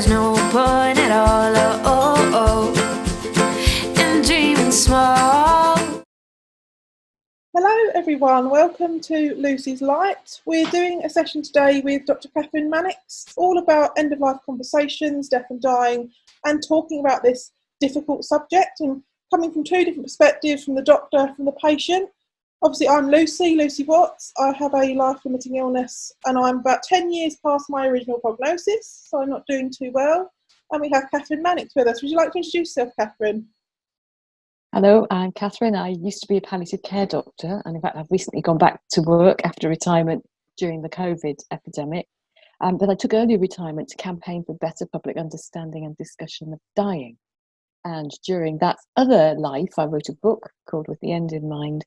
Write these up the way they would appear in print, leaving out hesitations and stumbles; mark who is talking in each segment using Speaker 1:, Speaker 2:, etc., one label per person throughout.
Speaker 1: there's no point at all, in dreaming small.
Speaker 2: Hello everyone, welcome to Lucy's Light. We're doing a session today with Dr. Kathryn Mannix, all about end-of-life conversations, death and dying, and talking about this difficult subject and coming from two different perspectives, from the doctor, from the patient. Obviously, I'm Lucy Watts. I have a life-limiting illness and I'm about 10 years past my original prognosis, so I'm not doing too well. And we have Kathryn Mannix with us. Would you like to introduce yourself, Kathryn?
Speaker 3: Hello, I'm Kathryn. I used to be a palliative care doctor, and in fact I've recently gone back to work after retirement during the COVID epidemic. But I took early retirement to campaign for better public understanding and discussion of dying. And during that other life, I wrote a book called With the End in Mind,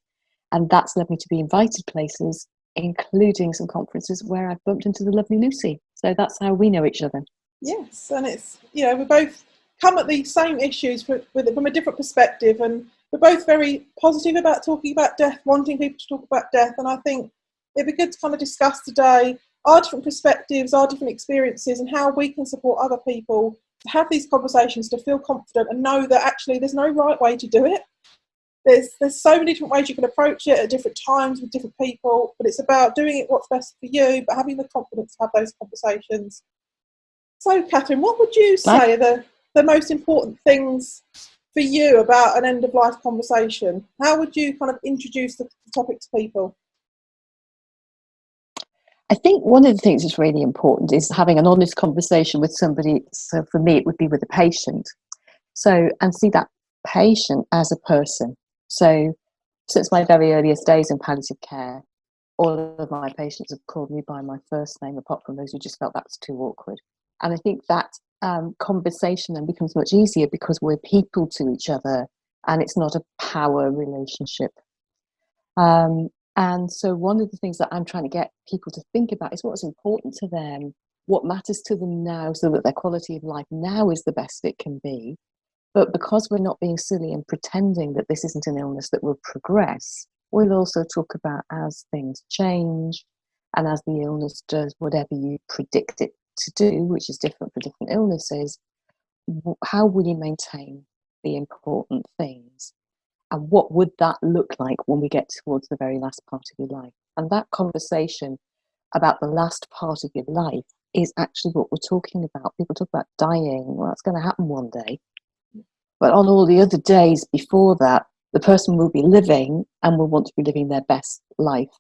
Speaker 3: and that's led me to be invited places, including some conferences where I've bumped into the lovely Lucy. So that's how we know each other.
Speaker 2: Yes, and it's, we both come at the same issues from a different perspective, and we're both very positive about talking about death, wanting people to talk about death. And I think it'd be good to kind of discuss today our different perspectives, our different experiences, and how we can support other people to have these conversations, to feel confident and know that actually there's no right way to do it. There's so many different ways you can approach it at different times with different people, but it's about doing it what's best for you, but having the confidence to have those conversations. So, Kathryn, what would you say are the most important things for you about an end-of-life conversation? How would you kind of introduce the topic to people?
Speaker 3: I think one of the things that's really important is having an honest conversation with somebody. So for me, it would be with a patient. So, and see that patient as a person. So since my very earliest days in palliative care, all of my patients have called me by my first name, apart from those who just felt that was too awkward. And I think that conversation then becomes much easier because we're people to each other and it's not a power relationship. And so one of the things that I'm trying to get people to think about is what's important to them, what matters to them now, so that their quality of life now is the best it can be. But because we're not being silly and pretending that this isn't an illness that will progress, we'll also talk about as things change and as the illness does whatever you predict it to do, which is different for different illnesses, how will you maintain the important things? And what would that look like when we get towards the very last part of your life? And that conversation about the last part of your life is actually what we're talking about. People talk about dying. Well, that's going to happen one day. But on all the other days before that, the person will be living and will want to be living their best life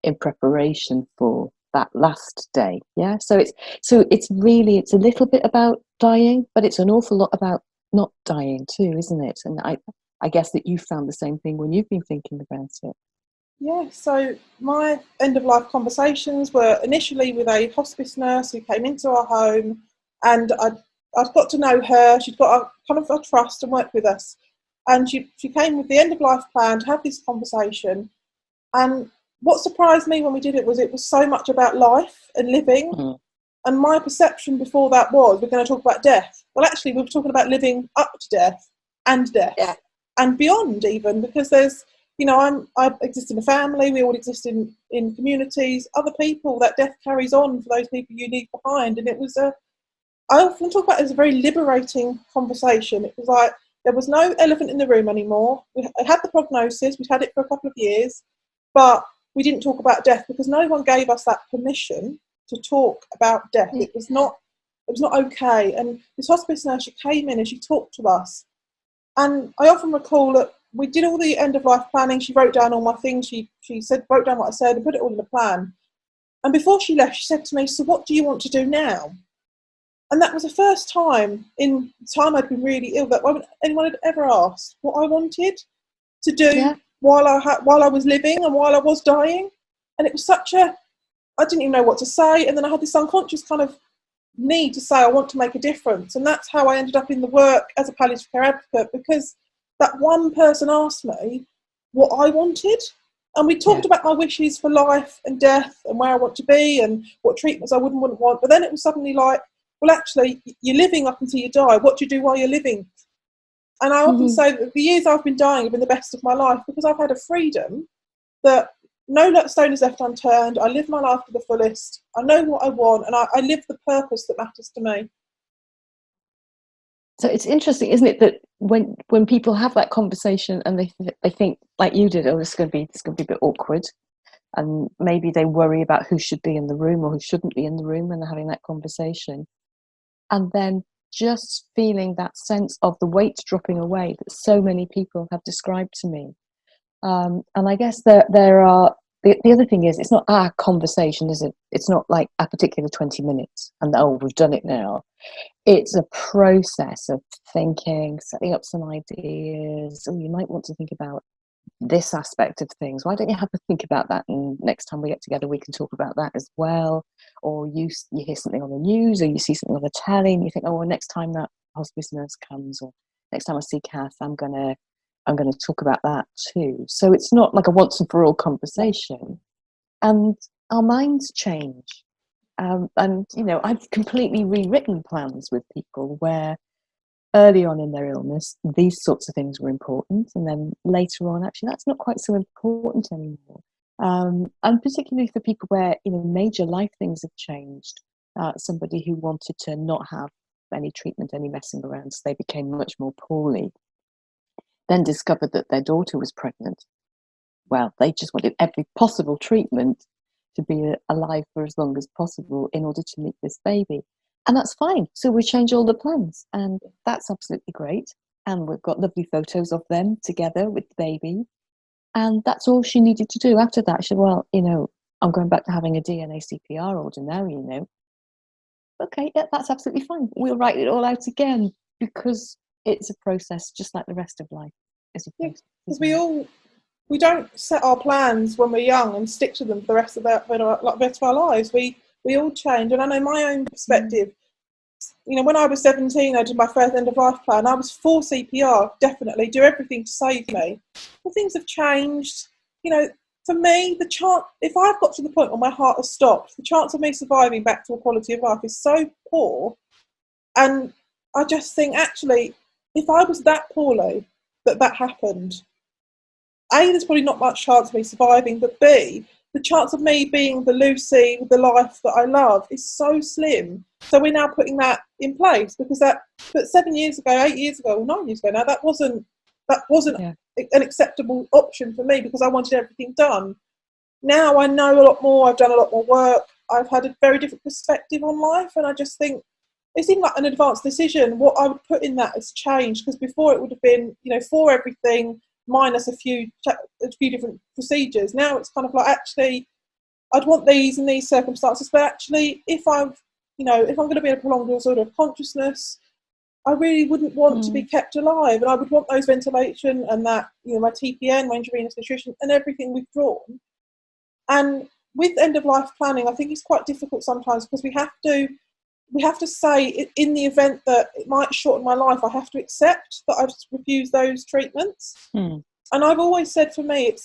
Speaker 3: in preparation for that last day. Yeah. So it's a little bit about dying, but it's an awful lot about not dying too, isn't it? And I guess that you found the same thing when you've been thinking about it.
Speaker 2: Yeah, so my end-of-life conversations were initially with a hospice nurse who came into our home, and I'd got to know her. She'd got a kind of a trust and worked with us. And she came with the end-of-life plan to have this conversation. And what surprised me when we did it was so much about life and living. Mm. And my perception before that was, we're going to talk about death. Well, actually, we were talking about living up to death and death. Yeah. And beyond even, because there's, I exist in a family, we all exist in communities, other people, that death carries on for those people you leave behind. And it was I often talk about it as a very liberating conversation. It was like, there was no elephant in the room anymore. I had the prognosis, we'd had it for a couple of years, but we didn't talk about death because no one gave us that permission to talk about death. It was not okay. And this hospice nurse, she came in and she talked to us. And I often recall that we did all the end-of-life planning. She wrote down all my things. She wrote down what I said and put it all in the plan. And before she left, she said to me, "So what do you want to do now?" And that was the first time in time I'd been really ill that anyone had ever asked what I wanted to do while I was living and while I was dying. And it was I didn't even know what to say. And then I had this unconscious kind of need to say I want to make a difference. And that's how I ended up in the work as a palliative care advocate, because that one person asked me what I wanted, and we talked about my wishes for life and death and where I want to be and what treatments I wouldn't want. But then it was suddenly like, well, actually, you're living up until you die. What do you do while you're living? And I often say that the years I've been dying have been the best of my life, because I've had a freedom that no stone is left unturned. I live my life to the fullest. I know what I want, and I live the purpose that matters to me.
Speaker 3: So it's interesting, isn't it, that when people have that conversation and they think like you did, oh, it's going to be a bit awkward, and maybe they worry about who should be in the room or who shouldn't be in the room when they're having that conversation, and then just feeling that sense of the weight dropping away that so many people have described to me. And I guess there are the other thing is, it's not our conversation, is it? It's not like a particular 20 minutes and oh, we've done it now. It's a process of thinking, setting up some ideas. Oh, you might want to think about this aspect of things. Why don't you have to think about that? And next time we get together, we can talk about that as well. Or you hear something on the news, or you see something on the telly, and you think, oh, well, next time that hospice nurse comes, or next time I see Kath, I'm gonna talk about that too. So it's not like a once and for all conversation, and our minds change. And I've completely rewritten plans with people where early on in their illness these sorts of things were important, and then later on actually that's not quite so important anymore. And particularly for people where major life things have changed. Somebody who wanted to not have any treatment, any messing around, so they became much more poorly, then discovered that their daughter was pregnant. Well, they just wanted every possible treatment to be alive for as long as possible in order to meet this baby. And that's fine. So we change all the plans, and that's absolutely great. And we've got lovely photos of them together with the baby. And that's all she needed to do. After that, she said, well, I'm going back to having a DNA CPR order now, Okay, yeah, that's absolutely fine. We'll write it all out again, because it's a process just like the rest of life. It's a process.
Speaker 2: Because we don't set our plans when we're young and stick to them for the rest of our lives. We all change. And I know my own perspective, when I was 17, I did my first end of life plan. I was for CPR, definitely, do everything to save me. Well, things have changed. For me, if I've got to the point where my heart has stopped, the chance of me surviving back to a quality of life is so poor. And I just think, actually, if I was that poorly that happened, A, there's probably not much chance of me surviving, but B, the chance of me being the Lucy with the life that I love is so slim. So we're now putting that in place, because but 7 years ago, 8 years ago, or 9 years ago now, that wasn't an acceptable option for me, because I wanted everything done. Now I know a lot more, I've done a lot more work, I've had a very different perspective on life, and I just think it seemed like an advanced decision. What I would put in that has changed, because before it would have been, for everything, minus a few different procedures. Now it's kind of like, actually, I'd want these in these circumstances, but actually, if I'm going to be in a prolonged disorder of consciousness, I really wouldn't want to be kept alive, and I would want those ventilation and that, my TPN, my intravenous nutrition, and everything withdrawn. And with end of life planning, I think it's quite difficult sometimes, because we have to say, in the event that it might shorten my life, I have to accept that I've refused those treatments. And I've always said, for me,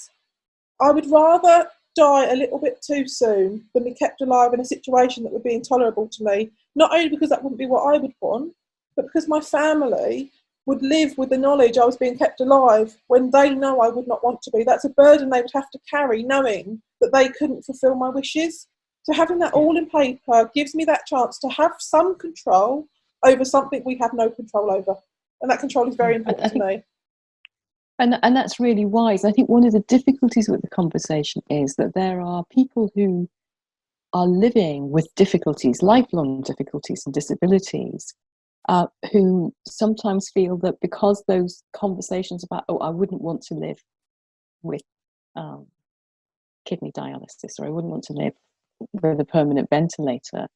Speaker 2: I would rather die a little bit too soon than be kept alive in a situation that would be intolerable to me, not only because that wouldn't be what I would want, but because my family would live with the knowledge I was being kept alive when they know I would not want to be. That's a burden they would have to carry, knowing that they couldn't fulfil my wishes. So having that all in paper gives me that chance to have some control over something we have no control over. And that control is very important to me.
Speaker 3: And that's really wise. I think one of the difficulties with the conversation is that there are people who are living with difficulties, lifelong difficulties and disabilities, who sometimes feel that because those conversations about, I wouldn't want to live with kidney dialysis, or I wouldn't want to live with a permanent ventilator,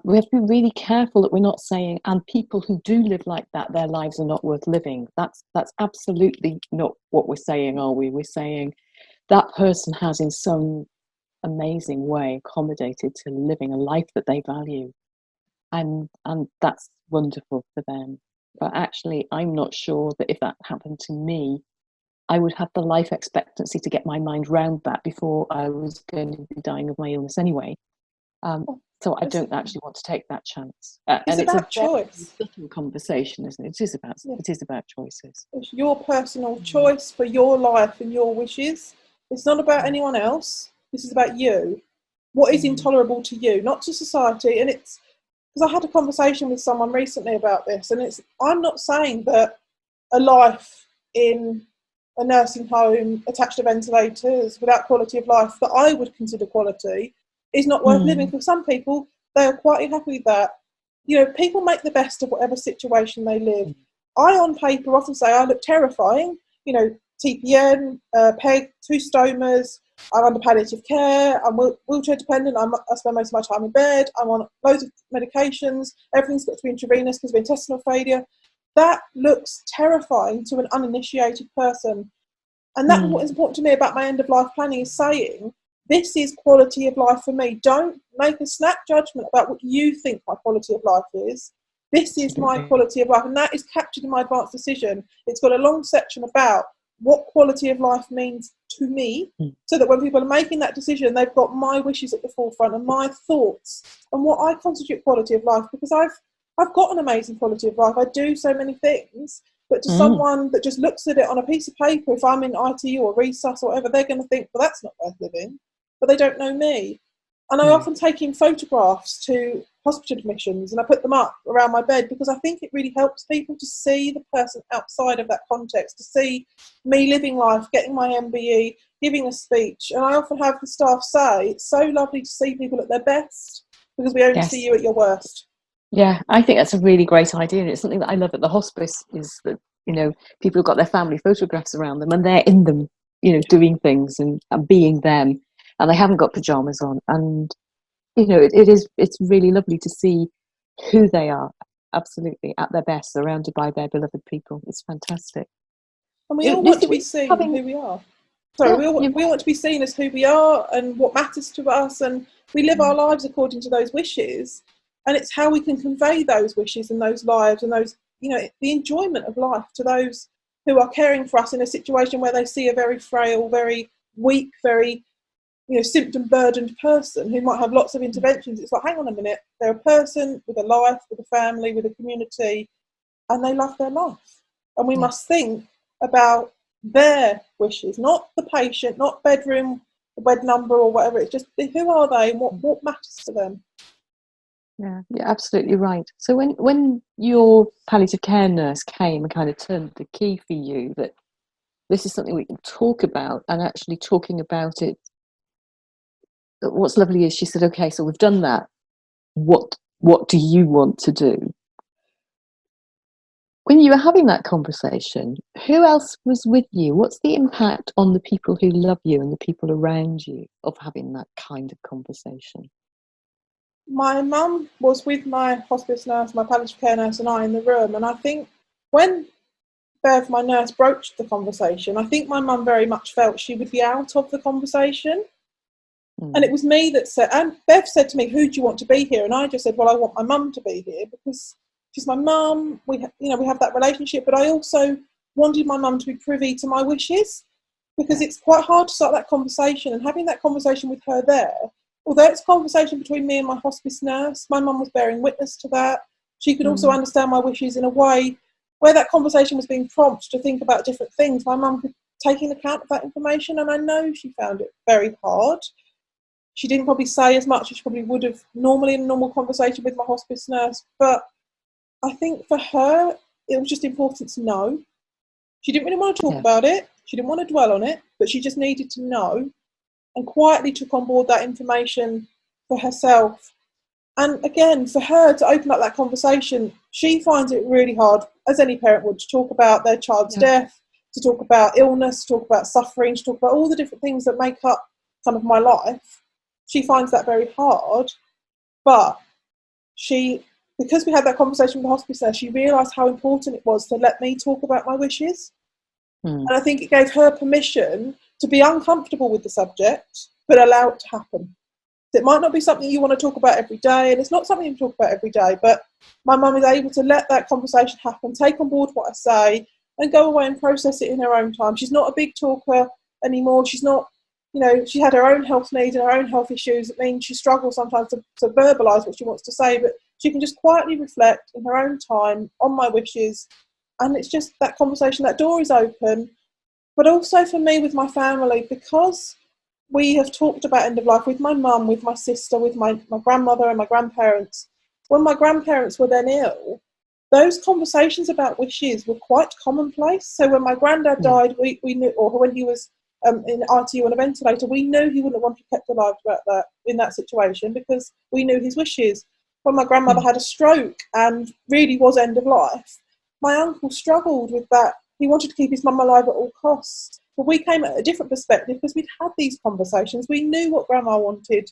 Speaker 3: we have to be really careful that we're not saying, and people who do live like that, their lives are not worth living. That's absolutely not what we're saying, are we? We're saying that person has in some amazing way accommodated to living a life that they value, and that's wonderful for them. But actually, I'm not sure that if that happened to me, I would have the life expectancy to get my mind round that before I was going to be dying of my illness anyway. So I don't actually want to take that chance.
Speaker 2: It's about choice.
Speaker 3: Subtle conversation, isn't it? It is about choices.
Speaker 2: It's your personal choice for your life and your wishes. It's not about anyone else. This is about you. What is intolerable to you, not to society. And because I had a conversation with someone recently about this, and I'm not saying that a life in a nursing home attached to ventilators without quality of life that I would consider quality is not worth living. For some people, they are quite happy with that. You know, people make the best of whatever situation they live. I, on paper, often say I look terrifying. You know, TPN, PEG, 2 stomas, I'm under palliative care, I'm wheelchair dependent, I spend most of my time in bed, I'm on loads of medications, everything's got to be intravenous because of intestinal failure. That looks terrifying to an uninitiated person. And that's what is important to me about my end of life planning, is saying, this is quality of life for me. Don't make a snap judgment about what you think my quality of life is. This is my quality of life, and that is captured in my advanced decision. It's got a long section about what quality of life means to me, so that when people are making that decision, they've got my wishes at the forefront and my thoughts and what I constitute quality of life, because I've got an amazing quality of life. I do so many things, but to someone that just looks at it on a piece of paper, if I'm in IT or resus or whatever, they're going to think, well, that's not worth living, but they don't know me. And I often take in photographs to hospital admissions and I put them up around my bed, because I think it really helps people to see the person outside of that context, to see me living life, getting my MBE, giving a speech. And I often have the staff say, it's so lovely to see people at their best, because we only see you at your worst.
Speaker 3: Yeah, I think that's a really great idea. And it's something that I love at the hospice, is that, you know, people have got their family photographs around them and they're in them, you know, doing things and being them, and they haven't got pajamas on. And, you know, it's really lovely to see who they are, absolutely, at their best, surrounded by their beloved people. It's fantastic.
Speaker 2: And we all want to be seen who we are. Sorry, we all want to be seen as who we are and what matters to us, and we live our lives according to those wishes. And it's how we can convey those wishes and those lives and those, you know, the enjoyment of life to those who are caring for us in a situation where they see a very frail, very weak, very, you know, symptom burdened person who might have lots of interventions. It's like, hang on a minute, they're a person with a life, with a family, with a community, and they love their life. And we must think about their wishes, not the patient, not bedroom, the bed number or whatever. It's just, who are they and what matters to them.
Speaker 3: Yeah, you're absolutely right. So when your palliative care nurse came and kind of turned the key for you, that this is something we can talk about, and actually talking about it, what's lovely is she said, okay, so we've done that. What do you want to do? When you were having that conversation, who else was with you? What's the impact on the people who love you and the people around you of having that kind of conversation?
Speaker 2: My mum was with my hospice nurse, my palliative care nurse, and I in the room. And I think when Bev, my nurse, broached the conversation, I think my mum very much felt she would be out of the conversation. And it was me that said, and Bev said to me, who do you want to be here? And I just said, well, I want my mum to be here because she's my mum. We have that relationship, but I also wanted my mum to be privy to my wishes, because it's quite hard to start that conversation, and having that conversation with her there, although it's a conversation between me and my hospice nurse, my mum was bearing witness to that. She could also understand my wishes in a way where that conversation was being prompted to think about different things. My mum could take into account of that information, and I know she found it very hard. She didn't probably say as much as she probably would have normally in a normal conversation with my hospice nurse, but I think for her, it was just important to know. She didn't really want to talk about it. She didn't want to dwell on it, but she just needed to know, and quietly took on board that information for herself. And again, for her to open up that conversation, she finds it really hard, as any parent would, to talk about their child's death, to talk about illness, to talk about suffering, to talk about all the different things that make up kind of my life. She finds that very hard. But because we had that conversation with the hospice nurse, she realised how important it was to let me talk about my wishes. And I think it gave her permission to be uncomfortable with the subject, but allow it to happen. It might not be something you want to talk about every day, and it's not something you talk about every day, but my mum is able to let that conversation happen, take on board what I say, and go away and process it in her own time. She's not a big talker anymore. She's not, she had her own health needs and her own health issues. It means she struggles sometimes to verbalise what she wants to say, but she can just quietly reflect in her own time on my wishes. And it's just that conversation, that door is open. But also for me with my family, because we have talked about end of life with my mum, with my sister, with my grandmother and my grandparents, when my grandparents were then ill, those conversations about wishes were quite commonplace. So when my granddad died, we knew, or when he was in ITU on a ventilator, we knew he wouldn't want to be kept alive about that in that situation because we knew his wishes. When my grandmother had a stroke and really was end of life, my uncle struggled with that. He wanted to keep his mum alive at all costs. But we came at a different perspective because we'd had these conversations. We knew what grandma wanted.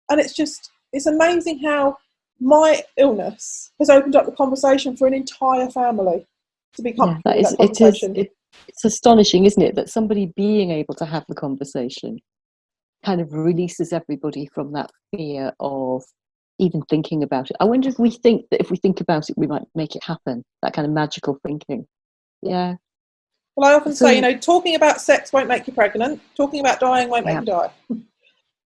Speaker 2: And it's amazing how my illness has opened up the conversation for an entire family to be comfortable with that conversation.
Speaker 3: It's astonishing, isn't it, that somebody being able to have the conversation kind of releases everybody from that fear of even thinking about it. I wonder if we think that if we think about it, we might make it happen, that kind of magical thinking. Yeah.
Speaker 2: Well, I often say, talking about sex won't make you pregnant. Talking about dying won't make you die.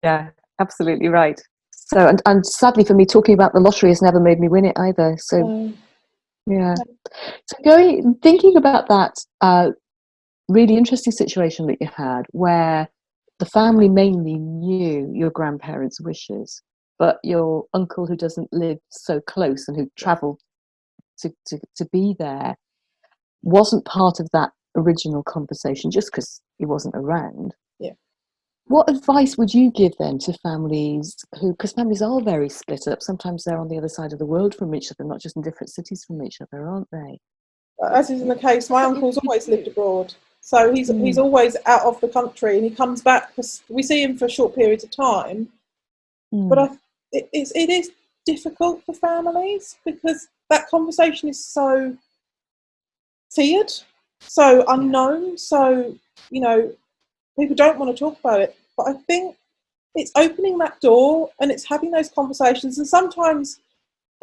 Speaker 3: Yeah, absolutely right. So, and sadly for me, talking about the lottery has never made me win it either. So, yeah. So thinking about that really interesting situation that you had where the family mainly knew your grandparents' wishes, but your uncle who doesn't live so close and who travelled to be there wasn't part of that original conversation just because he wasn't around.
Speaker 2: Yeah.
Speaker 3: What advice would you give then to families because families are very split up, sometimes they're on the other side of the world from each other, not just in different cities from each other, aren't they?
Speaker 2: As is in the case, my uncle's always lived abroad. So he's always out of the country and he comes back because we see him for short periods of time. But it is difficult for families because that conversation is so feared, so unknown, so, people don't want to talk about it. But I think it's opening that door and it's having those conversations. And sometimes,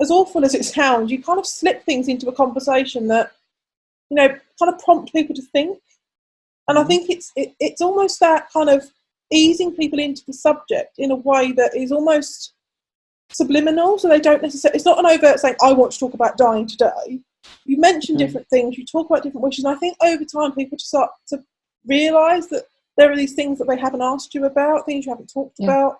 Speaker 2: as awful as it sounds, you kind of slip things into a conversation that, kind of prompt people to think. And I think it's almost that kind of easing people into the subject in a way that is almost subliminal. So they don't necessarily, it's not an overt saying, I want to talk about dying today. You mention different things, you talk about different wishes. And I think over time people just start to realise that there are these things that they haven't asked you about, things you haven't talked about.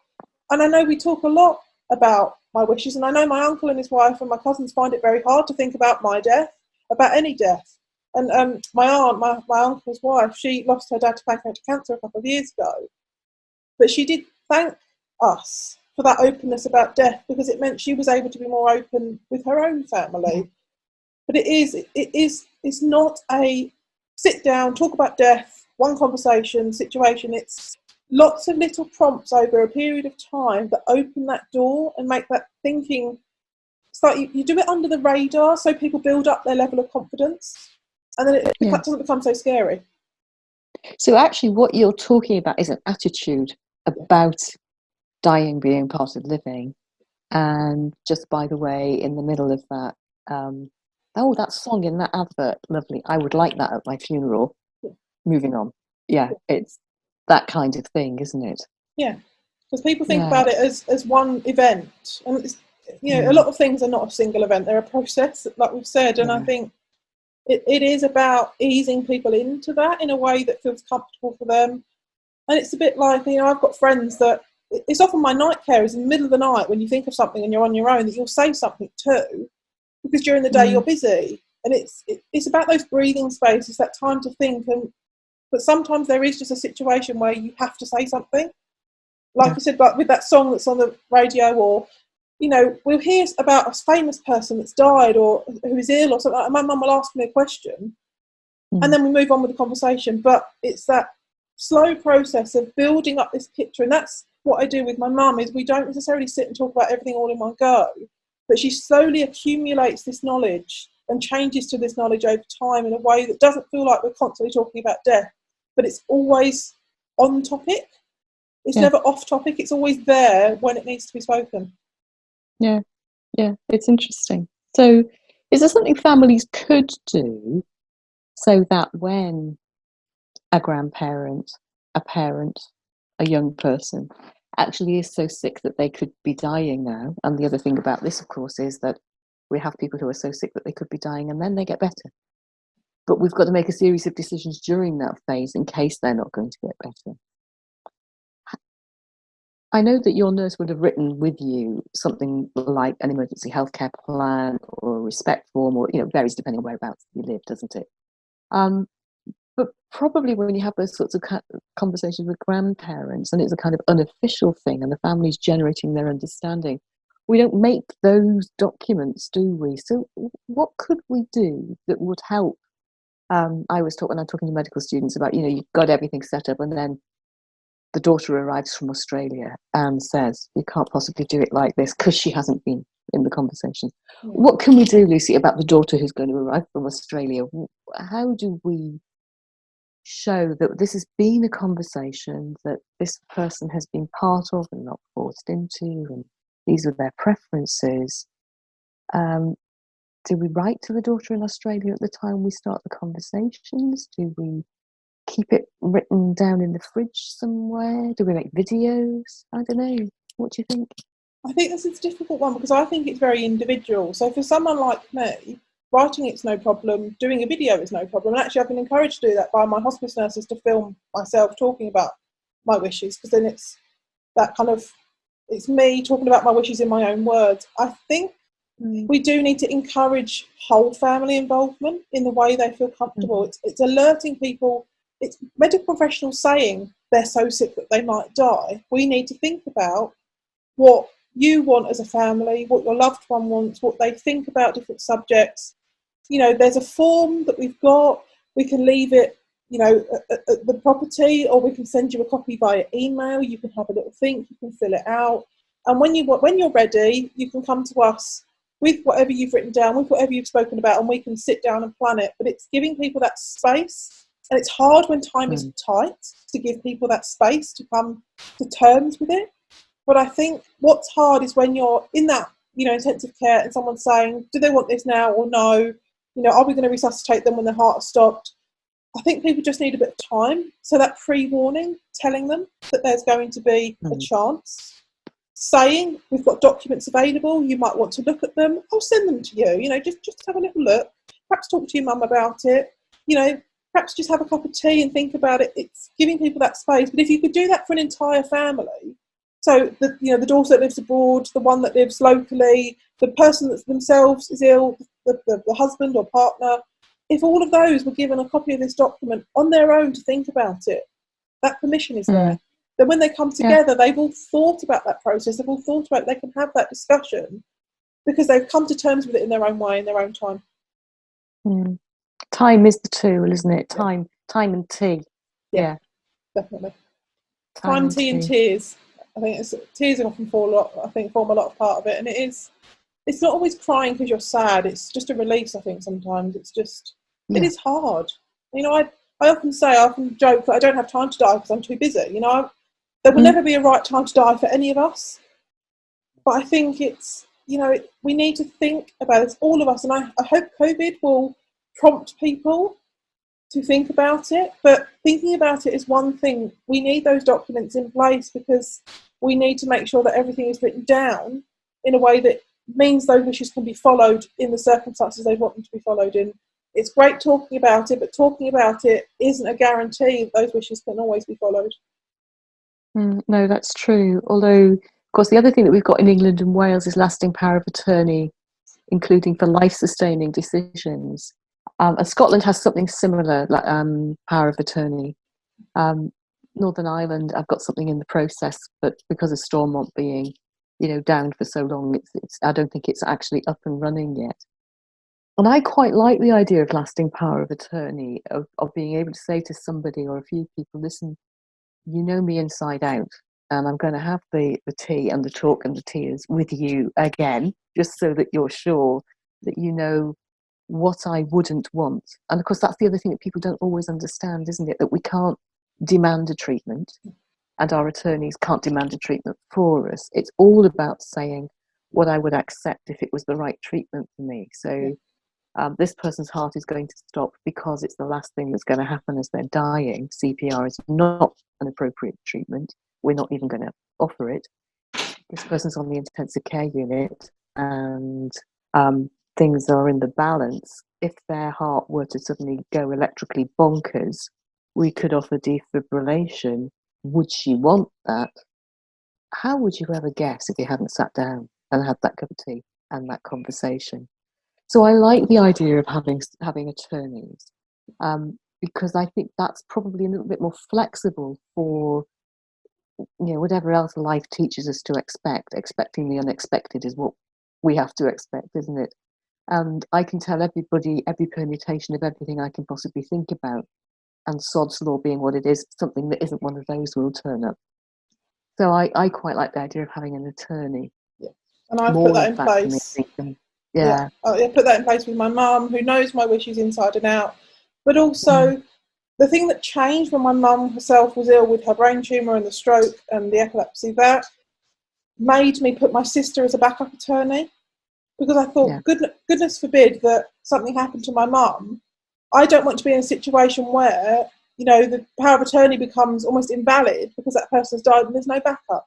Speaker 2: And I know we talk a lot about my wishes, and I know my uncle and his wife and my cousins find it very hard to think about my death, about any death. And my aunt, my uncle's wife, she lost her dad to pancreatic cancer a couple of years ago. But she did thank us for that openness about death because it meant she was able to be more open with her own family. But it's not a sit down, talk about death, one conversation situation. It's lots of little prompts over a period of time that open that door and make that thinking. It's like you do it under the radar so people build up their level of confidence and then it doesn't become so scary.
Speaker 3: So actually what you're talking about is an attitude about dying being part of living. And just by the way, in the middle of that, that song in that advert, lovely. I would like that at my funeral. Moving on. Yeah, it's that kind of thing, isn't it?
Speaker 2: Yeah, because people think about it as one event. And, it's, a lot of things are not a single event. They're a process, like we've said. And I think it is about easing people into that in a way that feels comfortable for them. And it's a bit like, I've got friends that it's often my night carers in the middle of the night when you think of something and you're on your own that you'll say something too, because during the day you're busy. And it's about those breathing spaces, that time to think. But sometimes there is just a situation where you have to say something. Like you said, like with that song that's on the radio, or, we'll hear about a famous person that's died or who is ill or something, and my mum will ask me a question and then we move on with the conversation. But it's that slow process of building up this picture, and that's what I do with my mum, is we don't necessarily sit and talk about everything all in one go, but she slowly accumulates this knowledge and changes to this knowledge over time in a way that doesn't feel like we're constantly talking about death, but it's always on topic. It's never off topic. It's always there when it needs to be spoken.
Speaker 3: Yeah, it's interesting. So is there something families could do so that when a grandparent, a parent, a young person actually is so sick that they could be dying now, and the other thing about this, of course, is that we have people who are so sick that they could be dying and then they get better. But we've got to make a series of decisions during that phase in case they're not going to get better. I know that your nurse would have written with you something like an emergency healthcare plan or a respect form, or varies depending on whereabouts you live, doesn't it? Um, but probably when you have those sorts of conversations with grandparents, and it's a kind of unofficial thing, and the family's generating their understanding, we don't make those documents, do we? So, what could we do that would help? I always talk when I'm talking to medical students about, you've got everything set up, and then the daughter arrives from Australia and says, you can't possibly do it like this, because she hasn't been in the conversation.
Speaker 2: Yeah.
Speaker 3: What can we do, Lucy, about the daughter who's going to arrive from Australia? How do we show that this has been a conversation that this person has been part of and not forced into, and these are their preferences? Do we write to the daughter in Australia at the time we start the conversations? Do we keep it written down in the fridge somewhere? Do we make videos? I don't know. What do you think?
Speaker 2: I think this is a difficult one because I think it's very individual. So for someone like me, writing it's no problem, doing a video is no problem. And actually I've been encouraged to do that by my hospice nurses, to film myself talking about my wishes, because then it's that kind of, it's me talking about my wishes in my own words. I think we do need to encourage whole family involvement in the way they feel comfortable. It's alerting people. It's medical professionals saying they're so sick that they might die. We need to think about what you want as a family, what your loved one wants, what they think about different subjects. There's a form that we've got. We can leave it, at the property, or we can send you a copy via email. You can have a little think, you can fill it out. And when you're ready, you can come to us with whatever you've written down, with whatever you've spoken about, and we can sit down and plan it. But it's giving people that space. And it's hard when time is tight to give people that space to come to terms with it. But I think what's hard is when you're in that, intensive care, and someone's saying, do they want this now or no? Are we going to resuscitate them when their heart has stopped? I think people just need a bit of time. So that pre-warning, telling them that there's going to be a chance, saying we've got documents available, you might want to look at them, I'll send them to you, just have a little look, perhaps talk to your mum about it, perhaps just have a cup of tea and think about it. It's giving people that space. But if you could do that for an entire family, so the daughter that lives abroad, the one that lives locally, the person that themselves is ill, the husband or partner, if all of those were given a copy of this document on their own to think about it, that permission is there. Then when they come together, they've all thought about that process, they've all thought about it, they can have that discussion because they've come to terms with it in their own way, in their own time.
Speaker 3: Time is the tool, isn't it? Time and tea. Yeah,
Speaker 2: definitely. Time, tea, and tears. I think tears often form a lot of part of it, and it's not always crying because you're sad. It's just a release. I think sometimes it's just it is hard. I often joke that I don't have time to die because I'm too busy. There will never be a right time to die for any of us. But I think it's we need to think about it, all of us, and I hope COVID will prompt people to think about it. But thinking about it is one thing. We need those documents in place because we need to make sure that everything is written down in a way that means those wishes can be followed in the circumstances they want them to be followed in. It's great talking about it, but talking about it isn't a guarantee that those wishes can always be followed.
Speaker 3: No, that's true. Although, of course, the other thing that we've got in England and Wales is lasting power of attorney, including for life-sustaining decisions. And Scotland has something similar, like power of attorney. Northern Ireland, I've got something in the process, but because of Stormont being, down for so long, I don't think it's actually up and running yet. And I quite like the idea of lasting power of attorney, of being able to say to somebody or a few people, listen, you know me inside out, and I'm going to have the tea and the talk and the tears with you again, just so that you're sure that you know what I wouldn't want. And of course, that's the other thing that people don't always understand, isn't it? That we can't demand a treatment, and our attorneys can't demand a treatment for us. It's all about saying what I would accept if it was the right treatment for me. So this person's heart is going to stop because it's the last thing that's going to happen as they're dying. CPR is not an appropriate treatment. We're not even going to offer it. This person's on the intensive care unit and things are in the balance. If their heart were to suddenly go electrically bonkers, we could offer defibrillation. Would she want that? how would you ever guess if you hadn't sat down and had that cup of tea and that conversation? So I like the idea of having attorneys, because I think that's probably a little bit more flexible for, whatever else life teaches us to expect. Expecting the unexpected is what we have to expect, isn't it? And I can tell everybody every permutation of everything I can possibly think about, and sod's law being what it is, something that isn't one of those will turn up. So I quite like the idea of having an attorney.
Speaker 2: Yeah. And I've put
Speaker 3: More,
Speaker 2: that
Speaker 3: in
Speaker 2: in
Speaker 3: fact, for me,
Speaker 2: place.
Speaker 3: I think. Yeah.
Speaker 2: I put that in place with my mum, who knows my wishes inside and out. But also, the thing that changed when my mum herself was ill with her brain tumour and the stroke and the epilepsy, that made me put my sister as a backup attorney, because I thought, goodness forbid that something happened to my mum. I don't want to be in a situation where, the power of attorney becomes almost invalid because that person's died and there's no backup.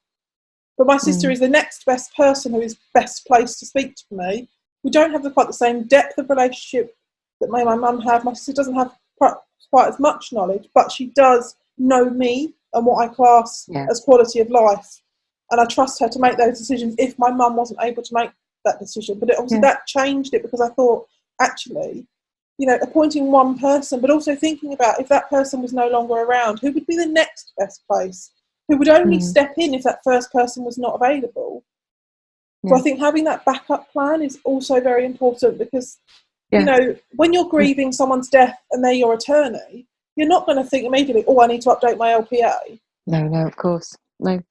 Speaker 2: But my sister is the next best person who is best placed to speak to me. We don't have quite the same depth of relationship that my mum had. My sister doesn't have quite as much knowledge, but she does know me and what I class as quality of life. And I trust her to make those decisions if my mum wasn't able to make that decision. But obviously that changed it, because I thought, actually, appointing one person, but also thinking about if that person was no longer around, who would be the next best place? Who would only step in if that first person was not available. So I think having that backup plan is also very important, because, when you're grieving someone's death and they're your attorney, you're not going to think immediately, oh, I need to update my LPA.
Speaker 3: No, of course. No.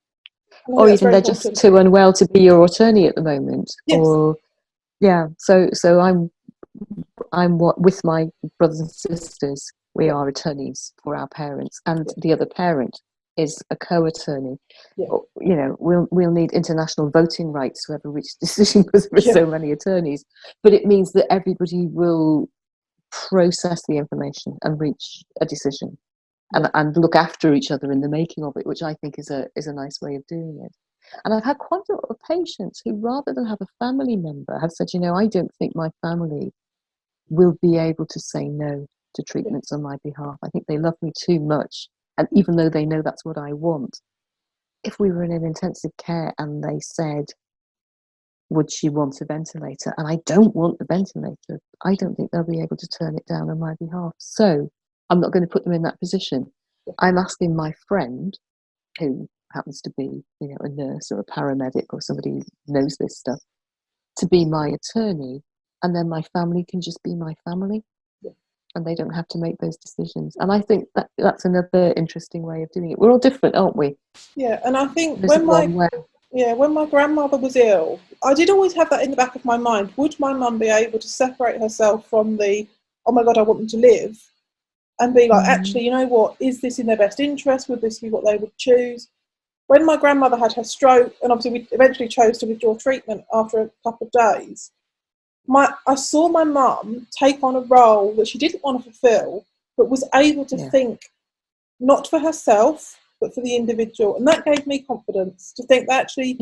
Speaker 3: Or even they're just too unwell to be your attorney at the moment.
Speaker 2: Yes.
Speaker 3: Or, so I'm with my brothers and sisters, we are attorneys for our parents, and the other parent is a co-attorney. We'll need international voting rights to ever reach a decision, because there are so many attorneys, but it means that everybody will process the information and reach a decision, and look after each other in the making of it, which I think is a nice way of doing it. And I've had quite a lot of patients who, rather than have a family member, have said, I don't think my family will be able to say no to treatments on my behalf. I think they love me too much. And even though they know that's what I want, if we were in an intensive care and they said, would she want a ventilator? And I don't want the ventilator, I don't think they'll be able to turn it down on my behalf. So I'm not going to put them in that position. I'm asking my friend, who happens to be, a nurse or a paramedic or somebody who knows this stuff, to be my attorney, and then my family can just be my family, and they don't have to make those decisions. And I think that's another interesting way of doing it. We're all different, aren't we?
Speaker 2: Yeah, and I think when my grandmother was ill, I did always have that in the back of my mind. Would my mum be able to separate herself from the, oh my God, I want them to live, and be like, actually, you know what, is this in their best interest? Would this be what they would choose? When my grandmother had her stroke, and obviously we eventually chose to withdraw treatment after a couple of days, I saw my mum take on a role that she didn't want to fulfill, but was able to think not for herself, but for the individual. And that gave me confidence to think that actually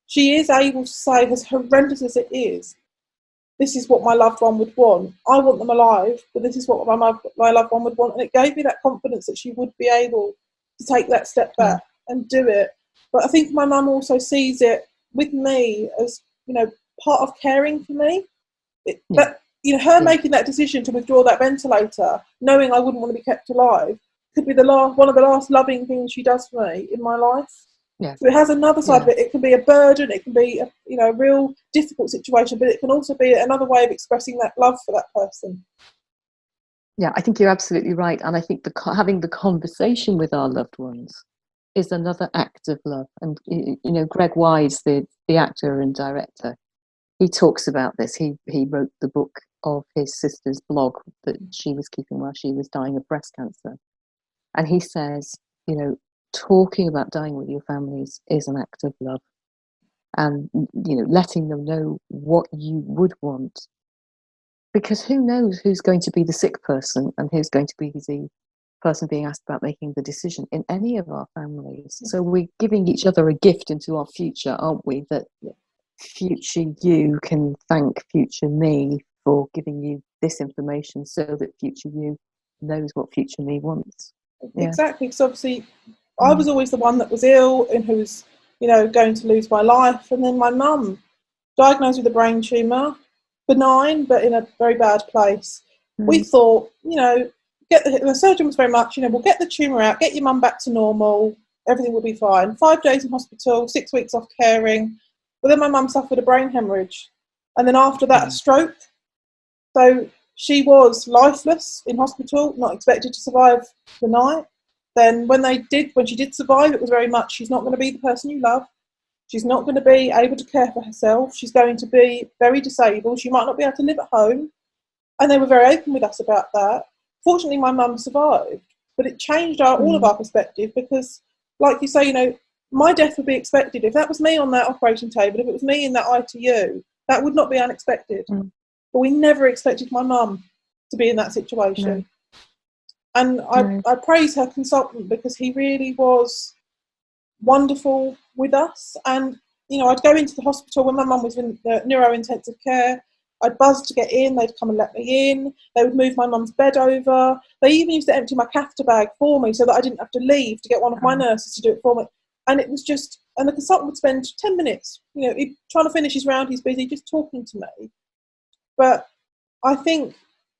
Speaker 2: she is able to say, as horrendous as it is, this is what my loved one would want. I want them alive, but this is what my loved one would want. And it gave me that confidence that she would be able to take that step back and do it. But I think my mum also sees it with me as, part of caring for me. Making that decision to withdraw that ventilator, knowing I wouldn't want to be kept alive, could be one of the last loving things she does for me in my life. Yes. So it has another side of it. It can be a burden, it can be a real difficult situation, but it can also be another way of expressing that love for that person.
Speaker 3: Yeah, I think you're absolutely right. And I think having the conversation with our loved ones is another act of love. And, Greg Wise, the actor and director, he talks about this. He wrote the book of his sister's blog that she was keeping while she was dying of breast cancer. And he says, talking about dying with your families is an act of love. And, letting them know what you would want. Because who knows who's going to be the sick person and who's going to be the person being asked about making the decision in any of our families. So we're giving each other a gift into our future, aren't we? That future you can thank future me for giving you this information, so that future you knows what future me wants.
Speaker 2: Exactly, because obviously I was always the one that was ill and who was going to lose my life. And then my mum, diagnosed with a brain tumour, benign, but in a very bad place. We thought, the surgeon was very much, we'll get the tumour out, get your mum back to normal, everything will be fine. 5 days in hospital, 6 weeks off caring. But then my mum suffered a brain hemorrhage. And then after that, a stroke. So she was lifeless in hospital, not expected to survive the night. Then when she did survive, it was very much, she's not going to be the person you love. She's not going to be able to care for herself. She's going to be very disabled. She might not be able to live at home. And they were very open with us about that. Fortunately, my mum survived. But it changed all of our perspective because, like you say, my death would be expected. If that was me on that operating table, if it was me in that ITU, that would not be unexpected. But we never expected my mum to be in that situation. And I praise her consultant because he really was wonderful with us. And I'd go into the hospital when my mum was in the neuro-intensive care. I'd buzz to get in, they'd come and let me in, they would move my mum's bed over, they even used to empty my catheter bag for me so that I didn't have to leave to get one of my nurses to do it for me. And it was just, and the consultant would spend 10 minutes trying to finish his round, he's busy, just talking to me. But I think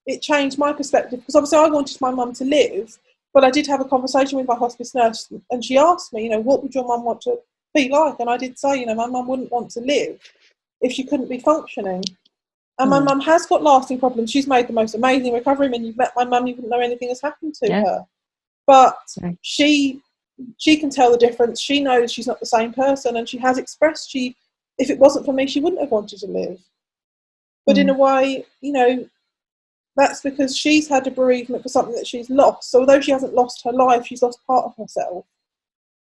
Speaker 2: it changed my perspective because obviously I wanted my mum to live. But I did have a conversation with my hospice nurse and she asked me, what would your mum want to be like? And I did say, my mum wouldn't want to live if she couldn't be functioning. And my mum has got lasting problems. She's made the most amazing recovery. I mean, you've met my mum, you wouldn't know anything has happened to her. But she can tell the difference. She knows she's not the same person and she has expressed if it wasn't for me, she wouldn't have wanted to live. But in a way, that's because she's had a bereavement for something that she's lost. So although she hasn't lost her life, she's lost part of herself.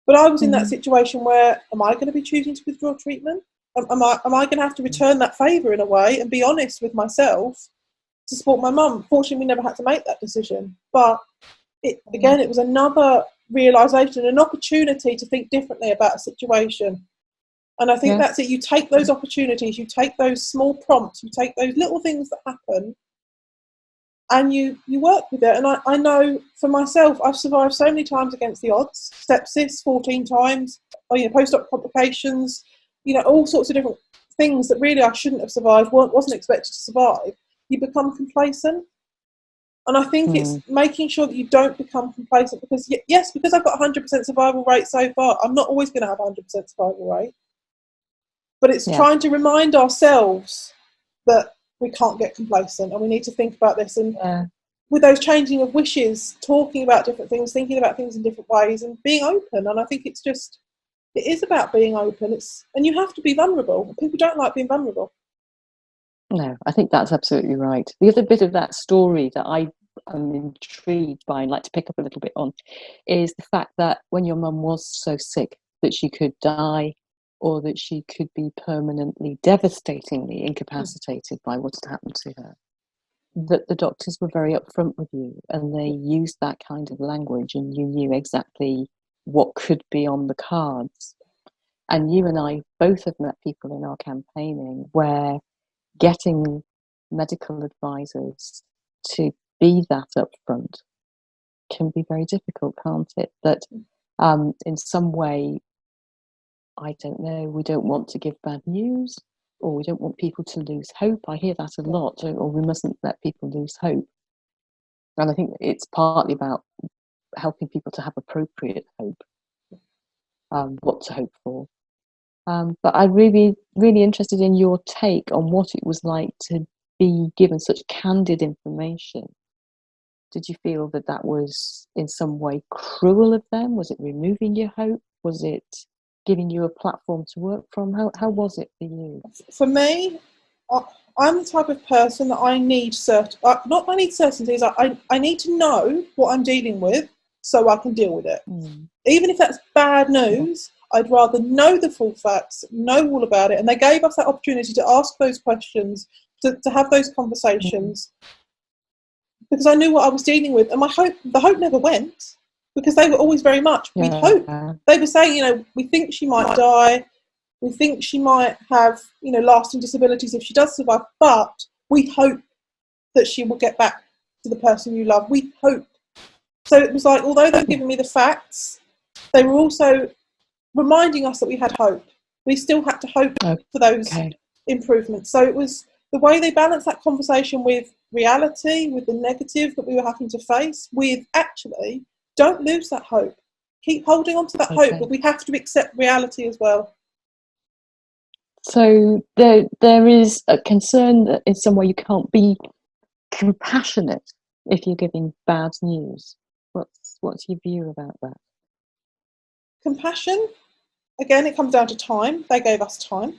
Speaker 2: But I was in that situation where, am I going to be choosing to withdraw treatment? Am I going to have to return that favour in a way and be honest with myself to support my mum? Fortunately, we never had to make that decision. But it was another realisation, an opportunity to think differently about a situation. And I think that's it. You take those opportunities, you take those small prompts, you take those little things that happen, and you work with it. And I know for myself, I've survived so many times against the odds. Sepsis 14 times, post-op complications, all sorts of different things that really I shouldn't have survived, wasn't expected to survive. You become complacent. And I think it's making sure that you don't become complacent because, because I've got 100% survival rate so far, I'm not always going to have 100% survival rate. But it's trying to remind ourselves that we can't get complacent and we need to think about this. And with those changing of wishes, talking about different things, thinking about things in different ways and being open. And I think it is about being open. And you have to be vulnerable. People don't like being vulnerable.
Speaker 3: No, I think that's absolutely right. The other bit of that story that I am intrigued by and like to pick up a little bit on is the fact that when your mum was so sick that she could die or that she could be permanently, devastatingly incapacitated by what had happened to her, that the doctors were very upfront with you and they used that kind of language and you knew exactly what could be on the cards. And you and I both have met people in our campaigning where getting medical advisors to be that upfront can be very difficult, can't it? That in some way, I don't know, we don't want to give bad news or we don't want people to lose hope. I hear that a lot, or we mustn't let people lose hope. And I think it's partly about helping people to have appropriate hope, what to hope for. But I'm really, really interested in your take on what it was like to be given such candid information. Did you feel that was in some way cruel of them? Was it removing your hope? Was it giving you a platform to work from? How was it for you?
Speaker 2: For me, I'm the type of person that I need certainties. I need to know what I'm dealing with so I can deal with it. Even if that's bad news, I'd rather know the full facts, know all about it. And they gave us that opportunity to ask those questions, to have those conversations, because I knew what I was dealing with. And the hope never went, because they were always very much, we hope. They were saying, we think she might die. We think she might have, lasting disabilities if she does survive, but we hope that she will get back to the person you love. We hope. So it was like, although they were giving me the facts, they were also reminding us that we had hope. We still had to hope for those improvements. So it was the way they balanced that conversation with reality, with the negative that we were having to face, with actually, don't lose that hope. Keep holding on to that hope, but we have to accept reality as well.
Speaker 3: So there is a concern that in some way you can't be compassionate if you're giving bad news. What's your view about that?
Speaker 2: Compassion, again, it comes down to time. They gave us time.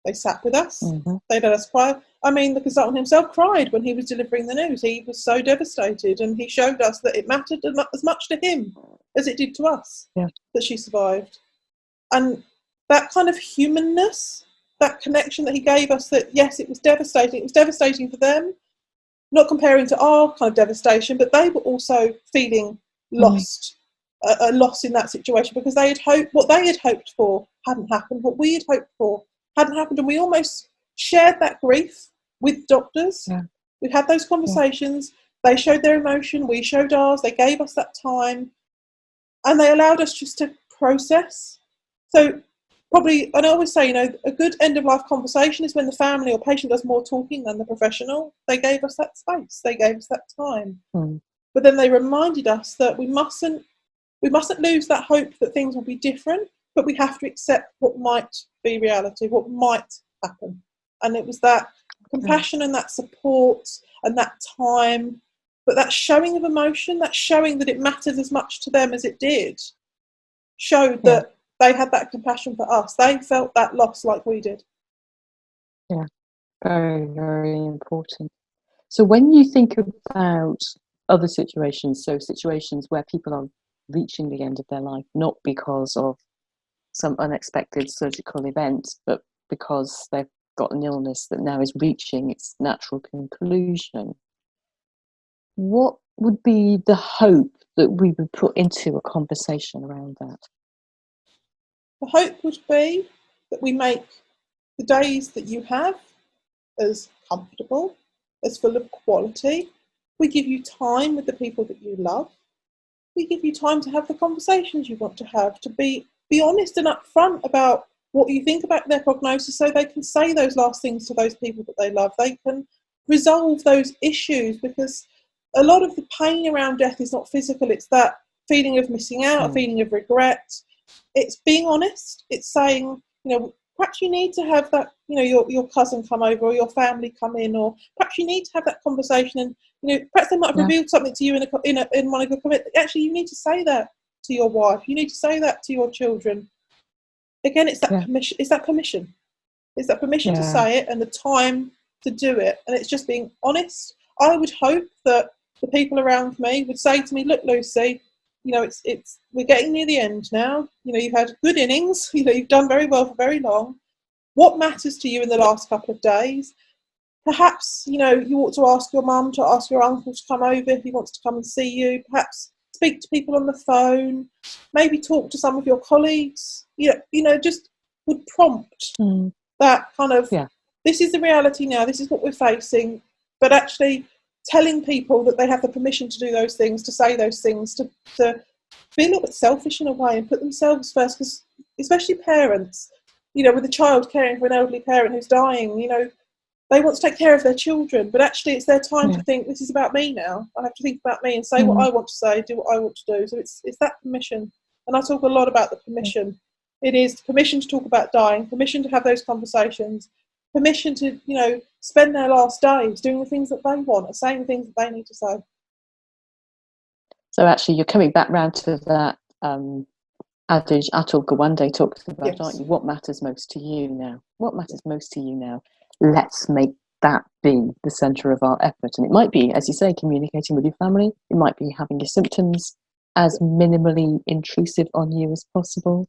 Speaker 2: They sat with us.
Speaker 3: Mm-hmm.
Speaker 2: They let us cry. I mean, the consultant himself cried when he was delivering the news. He was so devastated, and he showed us that it mattered as much to him as it did to us that she survived. And that kind of humanness, that connection that he gave us, that yes, it was devastating. It was devastating for them, not comparing to our kind of devastation, but they were also feeling lost, a loss in that situation, because they had hoped, what they had hoped for hadn't happened, what we had hoped for hadn't happened, and we almost shared that grief with doctors. We had those conversations. They showed their emotion, we showed ours. They gave us that time, and they allowed us just to process. So probably, and I always say, a good end-of-life conversation is when the family or patient does more talking than the professional. They gave us that space. They gave us that time. But then they reminded us that we mustn't lose that hope that things will be different, but we have to accept what might be reality, what might happen. And it was that compassion and that support and that time, but that showing of emotion, that showing that it mattered as much to them as it did, showed that they had that compassion for us. They felt that loss like we did.
Speaker 3: Yeah, very, very important. So when you think about other situations, so situations where people are reaching the end of their life, not because of some unexpected surgical event, but because they've got an illness that now is reaching its natural conclusion, what would be the hope that we would put into a conversation around that?
Speaker 2: The hope would be that we make the days that you have as comfortable, as full of quality. We give you time with the people that you love. We give you time to have the conversations you want to have, to be honest and upfront about what you think about their prognosis, so they can say those last things to those people that they love. They can resolve those issues, because a lot of the pain around death is not physical. It's that feeling of missing out, a feeling of regret. It's being honest. It's saying, perhaps you need to have that, your cousin come over, or your family come in, or perhaps you need to have that conversation, and perhaps they might have revealed something to you in one of your comments. Actually, you need to say that to your wife. You need to say that to your children. Again, it's that permission. It's that permission. It's that permission to say it and the time to do it. And it's just being honest. I would hope that the people around me would say to me, "Look, Lucy, it's we're getting near the end now. You've had good innings. You've done very well for very long. What matters to you in the last couple of days? Perhaps, you ought to ask your mum, to ask your uncle to come over if he wants to come and see you. Perhaps speak to people on the phone. Maybe talk to some of your colleagues. Just would prompt that kind of, this is the reality now. This is what we're facing. But actually telling people that they have the permission to do those things, to say those things, to be a little bit selfish in a way and put themselves first, because especially parents, with a child caring for an elderly parent who's dying, they want to take care of their children, but actually it's their time to think, this is about me now. I have to think about me and say what I want to say, do what I want to do. So it's that permission. And I talk a lot about the permission. It is permission to talk about dying, permission to have those conversations, permission to, spend their last days doing the things that they want, and saying the things that they need to say.
Speaker 3: So actually you're coming back round to that adage Atul Gawande talks about, aren't you? What matters most to you now? What matters most to you now? Let's make that be the centre of our effort. And it might be, as you say, communicating with your family. It might be having your symptoms as minimally intrusive on you as possible.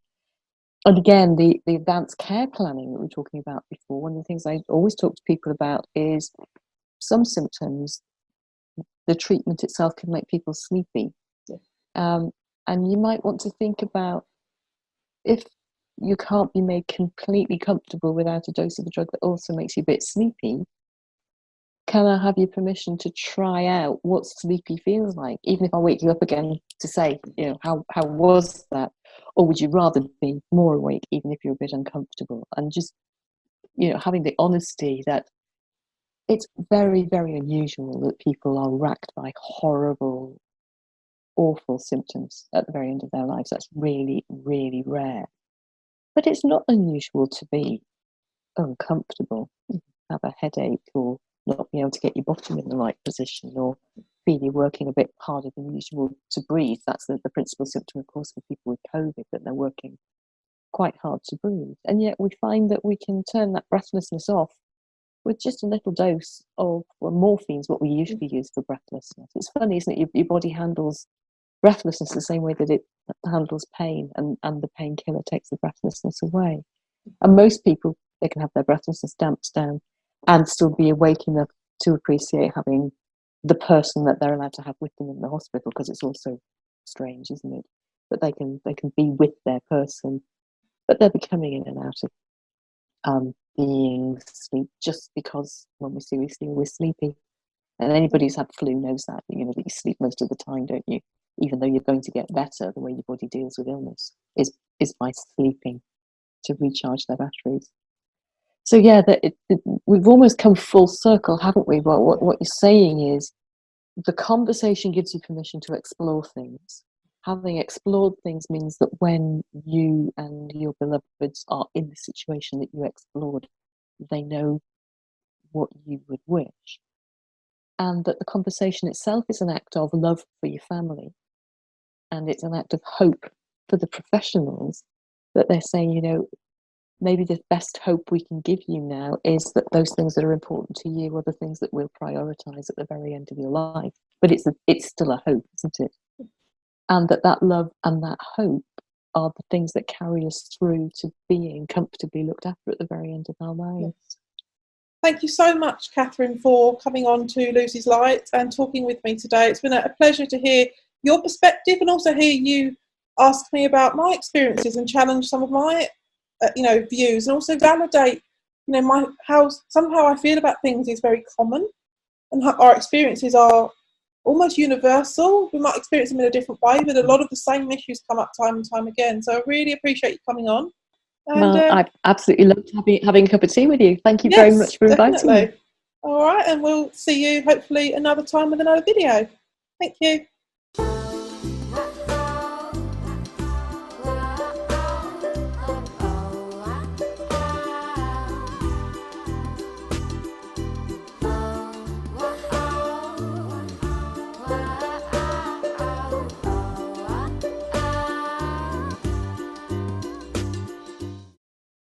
Speaker 3: And again, the advanced care planning that we were talking about before, one of the things I always talk to people about is some symptoms, the treatment itself can make people sleepy. And you might want to think about, if you can't be made completely comfortable without a dose of a drug that also makes you a bit sleepy, can I have your permission to try out what sleepy feels like? Even if I wake you up again to say, how was that? or would you rather be more awake even if you're a bit uncomfortable? And just, having the honesty that it's very, very unusual that people are racked by horrible, awful symptoms at the very end of their lives. That's really, really rare. But it's not unusual to be uncomfortable, have a headache, or not be able to get your bottom in the right position, or feel you're working a bit harder than usual to breathe. That's the principal symptom, of course, for people with COVID, that they're working quite hard to breathe. And yet we find that we can turn that breathlessness off with just a little dose of morphine's what we usually use for breathlessness. It's funny, isn't it? Your body handles breathlessness the same way that it handles pain, and the painkiller takes the breathlessness away. And most people, they can have their breathlessness damped down and still be awake enough to appreciate having the person that they're allowed to have with them in the hospital, because it's also strange, isn't it? But they can be with their person, but they'll be coming in and out of being sleep, just because when we're seriously, we're sleepy. And anybody who's had flu knows that, that you sleep most of the time, don't you? Even though you're going to get better, the way your body deals with illness is by sleeping to recharge their batteries. So yeah, we've almost come full circle, haven't we? But what you're saying is the conversation gives you permission to explore things. Having explored things means that when you and your beloveds are in the situation that you explored, they know what you would wish. And that the conversation itself is an act of love for your family. And it's an act of hope for the professionals, that they're saying, maybe the best hope we can give you now is that those things that are important to you are the things that we'll prioritise at the very end of your life. But it's still a hope, isn't it? And that love and that hope are the things that carry us through to being comfortably looked after at the very end of our lives.
Speaker 2: Yes. Thank you so much, Kathryn, for coming on to Lucy's Light and talking with me today. It's been a pleasure to hear your perspective, and also hear you ask me about my experiences and challenge some of my views, and also validate how somehow I feel about things is very common, and how our experiences are almost universal. We might experience them in a different way, but a lot of the same issues come up time and time again. So I really appreciate you coming on. And,
Speaker 3: well, I've absolutely loved having a cup of tea with you. Thank you very much for inviting me.
Speaker 2: All right, and we'll see you hopefully another time with another video. Thank you.